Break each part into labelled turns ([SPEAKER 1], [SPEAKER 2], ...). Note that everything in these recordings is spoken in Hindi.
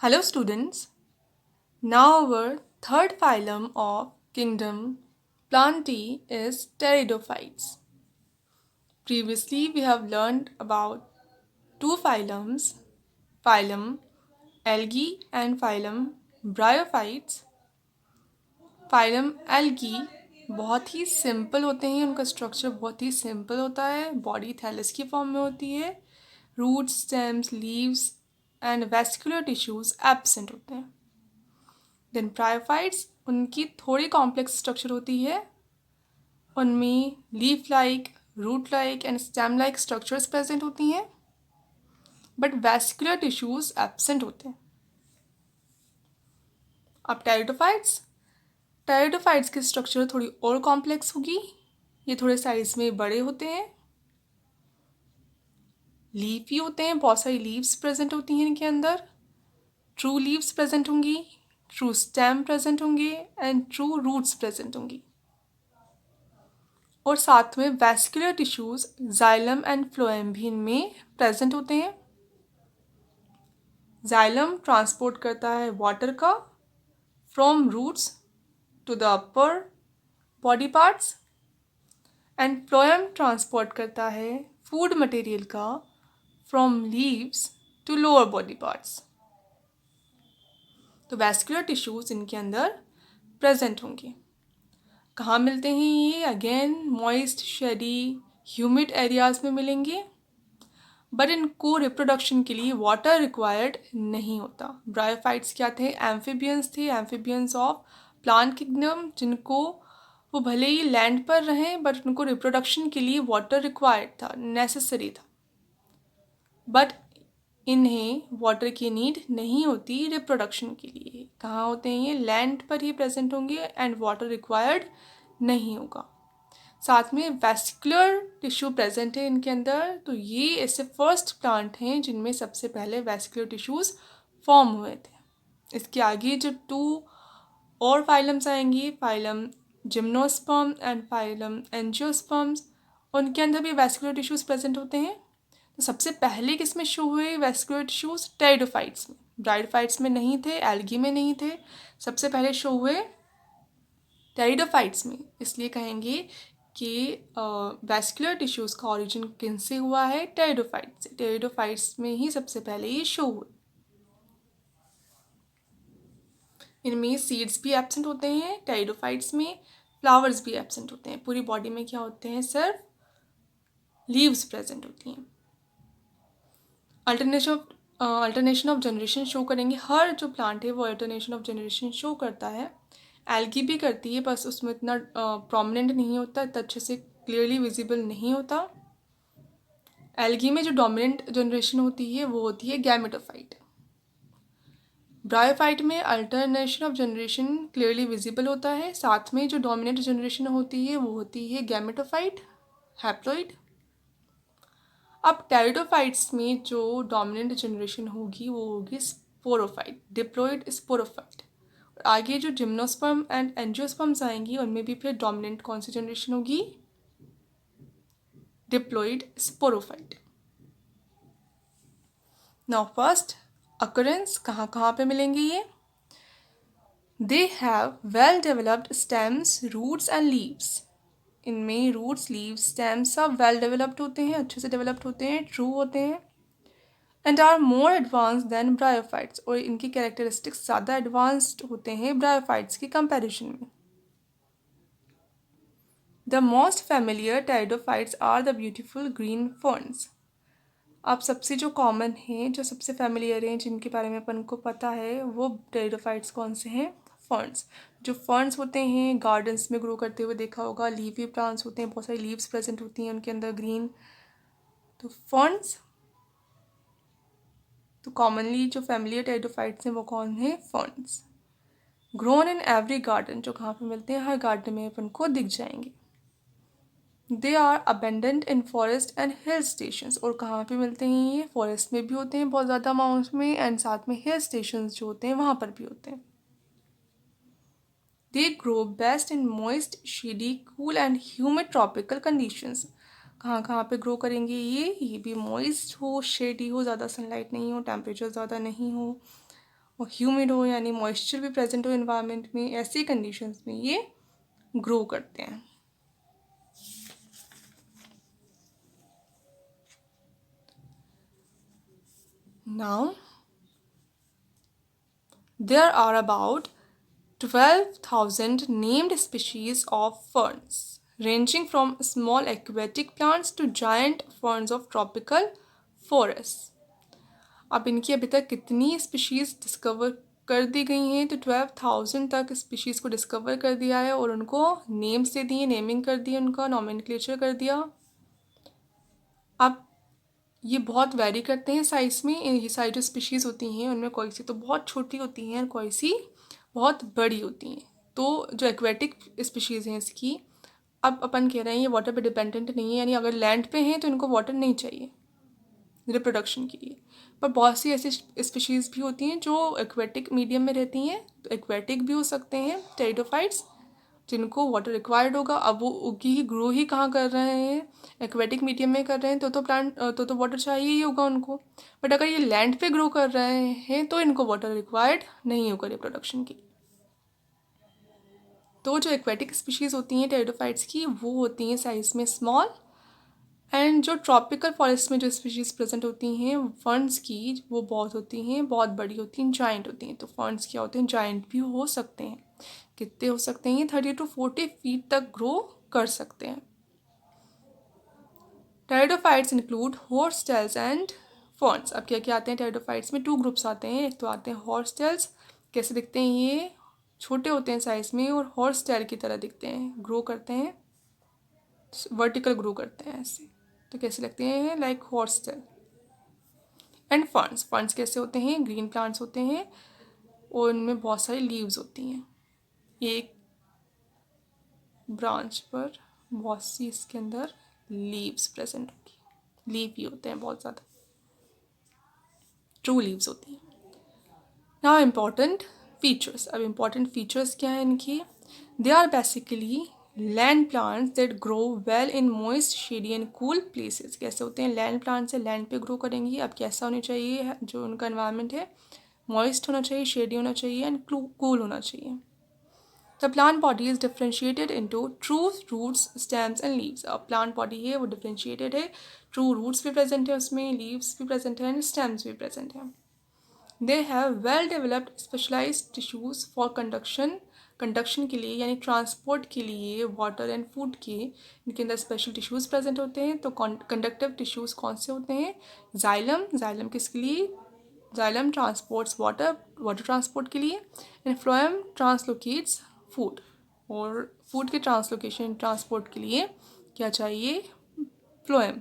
[SPEAKER 1] Hello students. Now our third phylum of kingdom Plantae is pteridophytes. Previously we have learned about two phylums, phylum Algae and phylum Bryophytes. phylum Algae बहुत ही सिंपल होते हैं, उनका स्ट्रक्चर बहुत ही सिंपल होता है, बॉडी थैलस की फॉर्म में होती है, roots, stems, leaves and vascular tissues absent होते हैं। देन ब्रायोफाइट्स उनकी थोड़ी कॉम्प्लेक्स स्ट्रक्चर होती है, उनमें leaf like, root like and stem like structures present होती हैं, बट वैस्कुलर टिश्यूज एब्सेंट होते हैं। अब टेरिडोफाइट्स की स्ट्रक्चर थोड़ी और कॉम्प्लेक्स होगी, ये थोड़े साइज में बड़े होते हैं, लीफी होते हैं, बहुत सारी लीव्स प्रेजेंट होती हैं इनके अंदर, ट्रू लीव्स प्रेजेंट होंगी, ट्रू स्टेम प्रेजेंट होंगे एंड ट्रू रूट्स प्रेजेंट होंगी। और साथ में vascular tissues xylem and phloem भी इनमें प्रेजेंट होते हैं। जाइलम ट्रांसपोर्ट करता है वाटर का from roots to the upper body parts and phloem transport करता है फूड मटेरियल का from leaves to lower body parts. तो वैस्कुलर टिश्यूज इनके अंदर प्रेजेंट होंगे। कहाँ मिलते हैं ये? Again moist, shady, humid areas में मिलेंगे, बट इनको रिप्रोडक्शन के लिए वाटर रिक्वायर्ड नहीं होता। ब्रायोफाइट्स क्या थे? एम्फीबियंस थे, एम्फीबियंस ऑफ प्लांट किंगडम, जिनको वो भले ही लैंड पर रहें बट उनको रिप्रोडक्शन के लिए वाटर रिक्वायर्ड था, नेसेसरी था, बट इन्हें वाटर की नीड नहीं होती रिप्रोडक्शन के लिए। कहाँ होते हैं ये? लैंड पर ही प्रेजेंट होंगे एंड वाटर रिक्वायर्ड नहीं होगा। साथ में वैस्कुलर टिश्यू प्रेजेंट है इनके अंदर, तो ये ऐसे फर्स्ट प्लांट हैं जिनमें सबसे पहले वैस्कुलर टिश्यूज फॉर्म हुए थे। इसके आगे जो टू और फाइलम्स आएंगी, phylum gymnosperm and phylum angiosperms, उनके अंदर भी वैस्कुलर टिश्यूज प्रेजेंट होते हैं। तो सबसे पहले किस में शो हुए वैस्कुलर टिश्यूज? टेरिडोफाइट्स में। ब्रायोफाइट्स में नहीं थे, एल्गी में नहीं थे, सबसे पहले शो हुए टेरिडोफाइट्स में। इसलिए कहेंगे कि वैस्कुलर टिश्यूज़ का ओरिजिन किन से हुआ है? टेरिडोफाइट्स से। टेरिडोफाइट्स में ही सबसे पहले ये शो हुए। इनमें सीड्स भी एब्सेंट होते हैं, टेरिडोफाइट्स में फ्लावर्स भी एब्सेंट होते हैं। पूरी बॉडी में क्या होते हैं? सिर्फ लीव्स प्रेजेंट होती हैं। अल्टरनेशन ऑफ जनरेशन शो करेंगे। हर जो प्लांट है वो अल्टरनेशन ऑफ जनरेशन शो करता है। एल्गी भी करती है, बस उसमें इतना प्रोमिनेंट नहीं होता, इतना अच्छे से क्लियरली विजिबल नहीं होता। एल्गी में जो डोमिनेंट जनरेशन होती है वो होती है गैमेटोफाइट। ब्रायोफाइट में alternation of generation clearly visible होता है, साथ में जो डोमिनेंट जनरेशन होती है वो होती है गैमेटोफाइट, हैप्लॉइड। अब टेरिडोफाइट्स में जो डोमिनेंट जनरेशन होगी वो होगी स्पोरोफाइट, डिप्लॉइड स्पोरोफाइट। और आगे जो जिम्नोस्पर्म एंड एंजियोस्पर्म्स आएंगी उनमें भी फिर डोमिनेंट कौन सी जनरेशन होगी? Diploid sporophyte. Now first occurrence कहाँ कहाँ पे मिलेंगे ये? They have well developed stems, roots and leaves. इनमें रूट्स, लीव्स, स्टेम्स सब वेल डेवलप्ड होते हैं, अच्छे से डेवलप्ड होते हैं, ट्रू होते हैं, and are more advance than bryophytes. और इनकी कैरेक्टरिस्टिक्स ज़्यादा एडवांस्ड होते हैं ब्रायोफाइट्स की कंपैरिजन में। The most familiar pteridophytes are the beautiful green ferns. अब सबसे जो कॉमन है, जो सबसे फेमिलियर हैं, जिनके बारे में अपन को पता है, वो टेरिडोफाइट्स कौन से हैं? फर्न्स। जो फर्न्स होते हैं गार्डन्स में ग्रो करते हुए देखा होगा, लीफी प्लांट्स होते हैं, बहुत सारी लीव्स प्रेजेंट होती हैं उनके अंदर ग्रीन, तो फर्न्स। तो कॉमनली जो फेमिलियर टेरिडोफाइट्स हैं वो कौन है? Ferns. Grown in every garden, जो कहाँ पे मिलते हैं? हर गार्डन में अपन को दिख जाएंगे। They are abundant in forest and hill stations. और कहाँ पे मिलते हैं ये? फॉरेस्ट में भी होते हैं बहुत ज़्यादा अमाउंट में, एंड साथ में हिल स्टेशंस जो होते हैं वहाँ पर भी होते हैं। They grow best in moist, shady, cool and humid tropical conditions. कहाँ कहाँ पे ग्रो करेंगे ये भी मॉइस्ट हो, शेडी हो, ज़्यादा सनलाइट नहीं हो, टेम्परेचर ज़्यादा नहीं हो, और ह्यूमिड हो यानी मॉइस्चर भी प्रेजेंट हो एनवायरनमेंट में, ऐसी कंडीशंस में ये ग्रो करते हैं. Now, there are about 12,000 named species of ferns, ranging from small aquatic plants to giant ferns of tropical forests. अब इनकी अभी तक कितनी स्पीशीज़ डिस्कवर कर दी गई हैं, तो 12,000 तक स्पीशीज़ को डिस्कवर कर दिया है और उनको नेम्स दे दिए, नेमिंग कर दी, उनका नॉमेनक्लेचर कर दिया. अब ये बहुत वेरी करते हैं साइज़ में. ये सारी जो स्पीशीज़ होती हैं उनमें कोई सी तो बहुत छोटी होती हैं और कोई सी बहुत बड़ी होती हैं. तो जो एक्वेटिक स्पीशीज़ हैं इसकी, अब अपन कह रहे हैं ये वाटर पे डिपेंडेंट नहीं है, यानी अगर लैंड पे हैं तो इनको वाटर नहीं चाहिए रिप्रोडक्शन के लिए. पर बहुत सी ऐसी स्पीशीज़ भी होती हैं जो एक्वेटिक मीडियम में रहती हैं, तो एक्वेटिक भी हो सकते हैं टेरिडोफाइट्स, जिनको वाटर रिक्वायर्ड होगा. अब वो उगी ही ग्रो ही कहाँ कर रहे हैं, एक्वेटिक मीडियम में कर रहे हैं, तो प्लांट तो वाटर चाहिए ही होगा उनको. बट अगर ये लैंड पे ग्रो कर रहे हैं तो इनको वाटर रिक्वायर्ड नहीं होगा रिप्रोडक्शन की. तो जो एक्वेटिक स्पीशीज़ होती हैं टेरिडोफाइट्स की, वो होती हैं साइज़ में स्मॉल. एंड जो ट्रॉपिकल फॉरेस्ट में जो स्पीशीज़ प्रेजेंट होती हैं फर्न्स की, वो बहुत होती हैं, बहुत बड़ी होती हैं, जाइंट होती हैं. तो फर्न्स क्या होते हैं, जाइंट भी हो सकते हैं. कितने हो सकते हैं, 30 to 40 फीट तक ग्रो कर सकते हैं. Pteridophytes include horsetails and ferns. अब क्या क्या आते हैं टेरिडोफाइट्स में, 2 ग्रुप्स आते हैं. एक तो आते हैं हॉर्सटेल्स. कैसे दिखते हैं, ये छोटे होते हैं साइज़ में और हॉर्सटेल की तरह दिखते हैं, ग्रो करते हैं, वर्टिकल ग्रो करते हैं ऐसे. तो कैसे लगते हैं, like horsetail. And ferns, ferns कैसे होते हैं, ग्रीन प्लांट्स होते हैं और उनमें बहुत सारी लीव्स होती हैं. एक ब्रांच पर बहुत सी इसके अंदर लीव्स प्रेजेंट होगी. लीव ही होते हैं बहुत ज़्यादा, ट्रू लीव्स होती हैं. Now important features. अब इम्पॉर्टेंट फीचर्स क्या हैं इनकी, they are basically land plants that grow well in moist shady and cool places. कैसे होते हैं, लैंड प्लांट्स है, लैंड पे ग्रो करेंगी. अब कैसा होना चाहिए, जो उनका एनवायरनमेंट है, मॉइस्ट होना चाहिए, शेडी होना चाहिए एंड कूल होना चाहिए. The plant body is differentiated into true roots, stems and leaves. अब plant body है वो differentiated है, true roots भी present है उसमें, leaves भी present है and stems भी present है. They have well developed specialized tissues for conduction के लिए यानी ट्रांसपोर्ट के लिए वाटर एंड फूड के, इनके अंदर स्पेशल टिश्यूज़ प्रेजेंट होते हैं. तो कंडक्टिव टिश्यूज़ कौन से होते हैं, जाइलम. जाइलम किसके लिए, जाइलम ट्रांसपोर्ट्स वाटर ट्रांसपोर्ट के लिए. एंड फ्लोएम ट्रांसलोकेट्स फूड, और फूड के ट्रांसलोकेशन ट्रांसपोर्ट के लिए क्या चाहिए, phloem.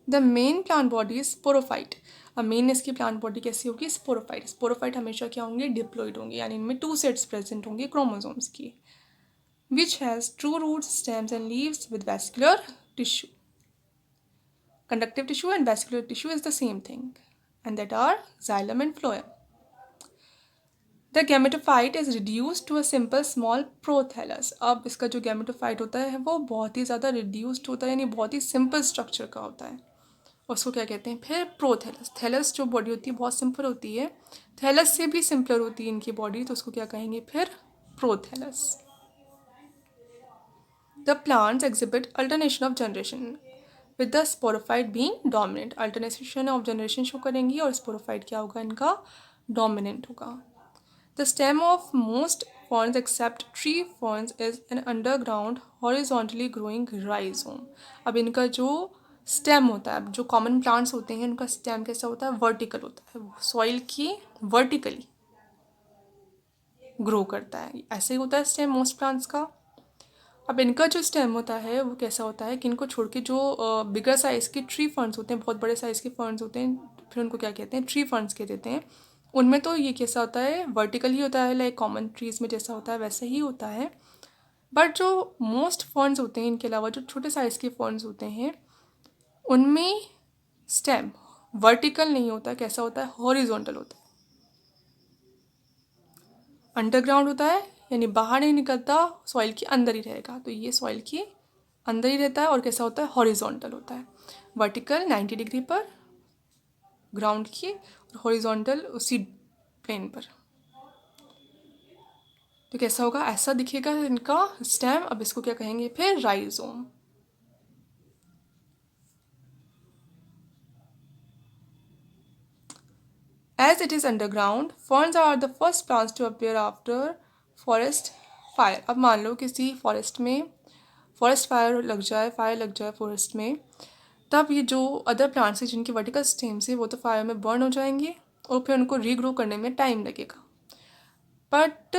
[SPEAKER 1] The main plant body sporophyte. अब मेन इसकी प्लांट बॉडी कैसी होगी, स्पोरोफाइट. स्पोरोफाइट हमेशा क्या होंगे, डिप्लॉइड होंगे, यानी इनमें 2 सेट्स प्रेजेंट होंगे क्रोमोसोम्स की. Which has true roots, stems and leaves with vascular tissue. Conductive tissue and vascular tissue is the same thing, and that are xylem and phloem. The gametophyte is reduced to a simple small prothallus. अब इसका जो gametophyte होता है वो बहुत ही ज़्यादा reduced होता है, यानी बहुत ही simple structure का होता है. उसको क्या कहते हैं फिर, प्रोथैलस. थैलस जो बॉडी होती है बहुत सिंपल होती है, थैलस से भी सिंपलर होती है इनकी बॉडी, तो उसको क्या कहेंगे फिर, prothallus. The plants exhibit alternation of generation with the sporophyte being dominant. Alternation of generation show करेंगी और स्पोरोफाइट क्या होगा, इनका डोमिनेंट होगा. The stem of most ferns except tree ferns is an underground horizontally growing rhizome. अब इनका जो स्टेम होता है, जो कॉमन प्लांट्स होते हैं उनका स्टेम कैसा होता है, वर्टिकल होता है, सॉइल की वर्टिकली ग्रो करता है. ऐसे ही होता है स्टेम मोस्ट प्लांट्स का. अब इनका जो स्टेम होता है वो कैसा होता है कि इनको छोड़ के जो बिगर साइज़ के ट्री फर्न्स होते हैं, बहुत बड़े साइज़ के फर्न्स होते हैं, फिर उनको क्या कहते हैं, ट्री फर्न्स कह देते हैं. उनमें तो ये कैसा होता है, वर्टिकल ही होता है, लाइक कॉमन ट्रीज़ में जैसा होता है वैसे ही होता है. बट जो मोस्ट फर्न्स होते हैं, इनके अलावा जो छोटे साइज़ के फर्न्स होते हैं, उनमें स्टेम वर्टिकल नहीं होता, कैसा होता है, हॉरिजॉन्टल होता है, अंडरग्राउंड होता है, यानी बाहर नहीं निकलता, सॉइल के अंदर ही रहेगा. तो ये सॉइल के अंदर ही रहता है और कैसा होता है, हॉरिजॉन्टल होता है. वर्टिकल 90 डिग्री पर ग्राउंड की हॉरिजॉन्टल उसी प्लेन पर। तो कैसा होगा, ऐसा दिखेगा इनका स्टेम। अब इसको क्या कहेंगे फिर, rhizome. As it is underground, ferns are the first plants to appear after forest fire. अब मान लो किसी फॉरेस्ट में फॉरेस्ट फायर लग जाए फॉरेस्ट में, तब ये जो अदर प्लांट्स हैं जिनकी वर्टिकल स्टेम्स है वो तो फायर में बर्न हो जाएंगे और फिर उनको रीग्रो करने में टाइम लगेगा। बट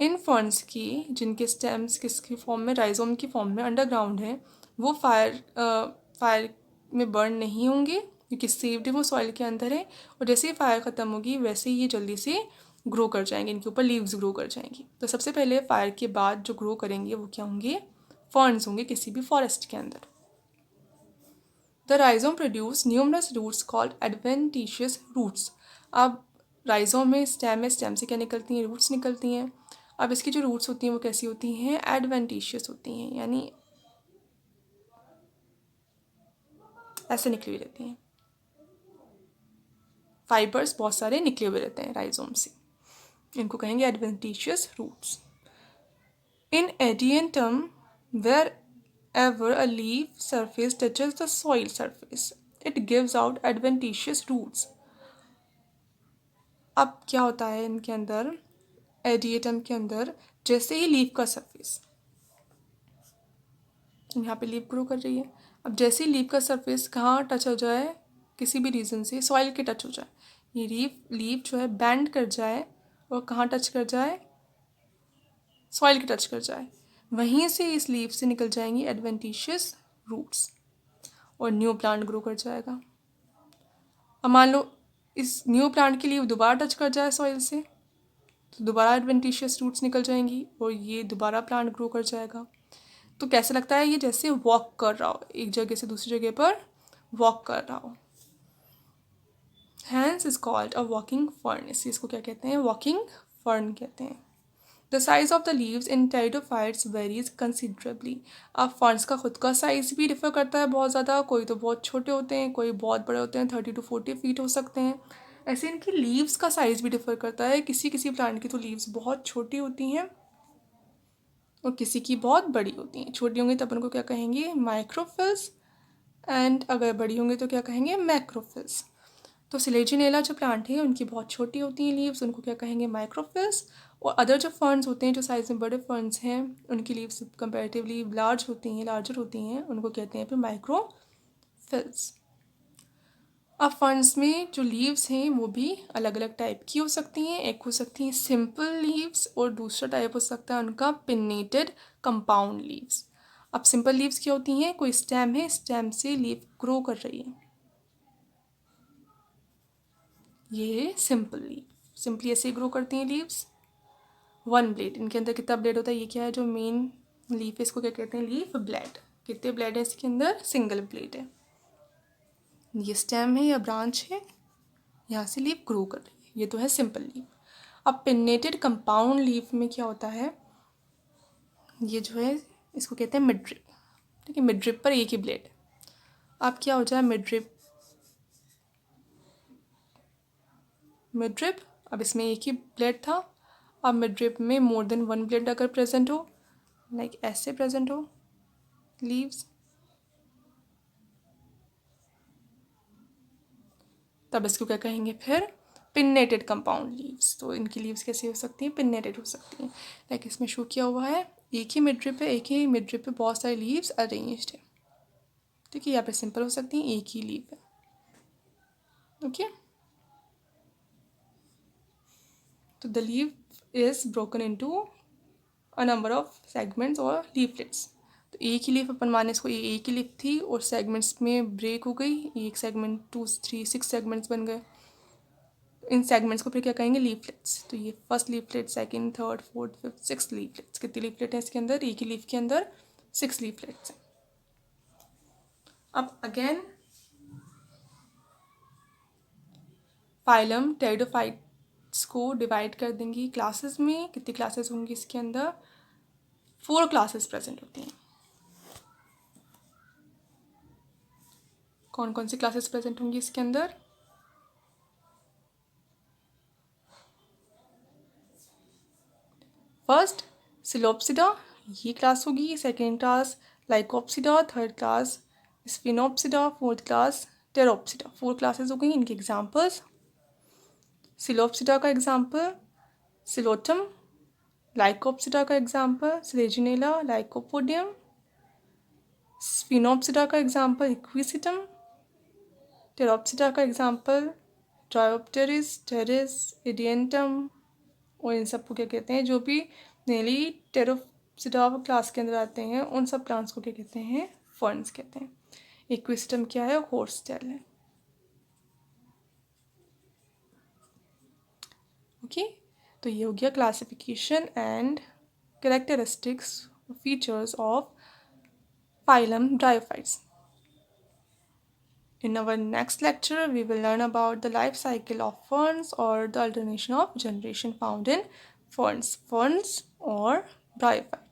[SPEAKER 1] इन फर्न्स की जिनके स्टेम्स किसकी फॉर्म में, राइजोम की फॉर्म में अंडरग्राउंड है, वो फायर में बर्न नहीं होंगे क्योंकि सेव्ड है, वो सॉइल के अंदर है। और जैसे ही फायर ख़त्म होगी वैसे ही ये जल्दी से ग्रो कर जाएंगे, इनके ऊपर लीव्स ग्रो कर जाएंगी। तो सबसे पहले फायर के बाद जो ग्रो करेंगे वो क्या होंगे, फर्न्स होंगे किसी भी फॉरेस्ट के अंदर। The rhizome produce numerous roots called adventitious roots. अब राइजोम में स्टेम से क्या निकलती हैं, रूट्स निकलती हैं। अब इसकी जो रूट्स होती हैं वो कैसी होती हैं, एडवेंटिशियस होती हैं, यानी ऐसे निकली हुई रहती हैं। फाइबर्स बहुत सारे निकले हुए रहते हैं राइजोम से, इनको कहेंगे adventitious roots. In adiantum where ever a leaf surface touches the soil surface, it gives out adventitious roots. अब क्या होता है इनके अंदर, एडिएटम के अंदर, जैसे ही लीफ का सरफेस, यहाँ पे लीफ ग्रो कर रही है, अब जैसे ही लीफ का सरफेस कहाँ टच हो जाए, किसी भी रीज़न से सॉइल के टच हो जाए, ये लीफ जो है बैंड कर जाए और कहाँ टच कर जाए, सॉइल के टच कर जाए, वहीं से इस लीफ से निकल जाएंगी एडवेंटिशियस रूट्स और न्यू प्लांट ग्रो कर जाएगा। अब मान लो इस न्यू प्लांट की लीफ दोबारा टच कर जाए सॉइल से, तो दोबारा एडवेंटिशियस रूट्स निकल जाएंगी और ये दोबारा प्लांट ग्रो कर जाएगा। तो कैसे लगता है, ये जैसे वॉक कर रहा हो, एक जगह से दूसरी जगह पर वॉक कर रहा हो। Hence is called a walking fern, इसको क्या कहते हैं, वॉकिंग फर्न कहते हैं। The size of the leaves in pteridophytes varies considerably. अब फर्न्स का खुद का साइज़ भी डिफर करता है बहुत ज़्यादा, कोई तो बहुत छोटे होते हैं, कोई बहुत बड़े होते हैं, 30 to 40 फीट हो सकते हैं। ऐसे इनकी लीव्स का साइज़ भी डिफर करता है, किसी किसी प्लांट की तो लीव्स बहुत छोटी होती हैं और किसी की बहुत बड़ी होती हैं। छोटी होंगी तब उनको क्या कहेंगे, माइक्रोफिल्स, एंड अगर बड़ी होंगी तो क्या कहेंगे, मैक्रोफिल्स। तो सिलेजिनेला जो प्लांट है उनकी बहुत छोटी होती हैं लीव्स, उनको क्या कहेंगे, माइक्रोफिल्स। और अदर जो फर्न्स होते हैं जो साइज़ में बड़े फर्न्स हैं उनकी लीव्स कंपैरेटिवली लार्जर होती हैं, उनको कहते हैं फिर माइक्रोफिल्स। अब फर्न्स में जो लीव्स हैं वो भी अलग अलग टाइप की हो सकती हैं। एक हो सकती हैं सिंपल लीव्स और दूसरा टाइप हो सकता है उनका पिन्नेटेड कंपाउंड लीव्स। अब सिंपल लीव्स क्या होती हैं, कोई स्टेम है, स्टेम से लीव ग्रो कर रही है, ये सिंपल लीव, सिंपली ऐसे ही ग्रो करती हैं लीव्स। वन ब्लेड, इनके अंदर कितना ब्लेड होता है, ये क्या है जो मेन लीफ है इसको क्या कहते हैं, लीफ ब्लेड। कितने ब्लेड है इसके अंदर, सिंगल ब्लेड है। ये स्टेम है या ब्रांच है, यहाँ से लीफ ग्रो कर रही है, ये तो है सिंपल लीफ। अब पिन्नेटेड कंपाउंड लीफ में क्या होता है, ये जो है इसको कहते हैं मिड ड्रिप। ठीक है, मिड ड्रिप पर एक ही ब्लेड। अब क्या हो जाए, मिड ड्रिप, अब इसमें एक ही ब्लेड था, अब मिड ड्रिप में मोर देन वन ब्लेड अगर प्रेजेंट हो, लाइक ऐसे प्रेजेंट हो लीव्स, तब इसको क्या कहेंगे फिर, पिन्नेटेड कंपाउंड लीव्स। तो इनकी लीव्स कैसी हो सकती हैं, पिन्नेटेड हो सकती हैं। लाइक इसमें शो किया हुआ है, एक ही मिड ड्रिप है, एक ही मिड ड्रिप पे बहुत सारी लीव्स अरेंज्ड है। ठीक है, यहाँ पे सिंपल हो सकती हैं, एक ही लीव है। ओके, तो the leave is broken into a number of segments और लीफलेट्स। तो एक ही लीफ अपन माने इसको, ये एक ही लीफ थी और सेगमेंट्स में ब्रेक हो गई, एक सेगमेंट 2 3 6 सेगमेंट्स बन गए। इन सेगमेंट्स को फिर क्या कहेंगे, लीफलेट्स। तो ये first leaflet, second, third, fourth, fifth, six leaflets. कितनी लीफलेट है इसके अंदर, एक ही लीफ के अंदर 6 लीफलेट्स हैं। अब अगेन फाइलम टेरिडोफाइट्स को डिवाइड कर देंगी क्लासेस में। कितनी क्लासेस होंगी इसके अंदर, 4 क्लासेस प्रेजेंट होती हैं। कौन कौन सी क्लासेस प्रेजेंट होंगी इसके अंदर, फर्स्ट सिलोप्सिडा, ये क्लास होगी. Second class Lycopsida, third class Sphenopsida, fourth class Pteropsida. 4 classes हो गई. इनके एग्जाम्पल्स, सिलोप्सिडा का एग्जाम्पल सिलोटम, लाइकोप्सिडा का एग्जाम्पल स्लेजिनेला लाइकोपोडियम, स्पिनोप्सिडा का एग्जाम्पल इक्विसिटम, टेरोप्सिडा का एग्जाम्पल ट्रायोप्टेरिस, टेरिस, इडियंटम. और इन सबको क्या कहते हैं, जो भी नेली टेरोप्सिडा क्लास के अंदर आते हैं उन सब प्लांट्स को क्या कहते हैं, फर्न्स कहते हैं. इक्विसिटम क्या है, हॉर्स टेल है. ओके, तो ये हो गया classification and characteristics features of phylum Bryophytes. In our next lecture, we will learn about the life cycle of ferns or the alternation of generation found in ferns or bryophytes.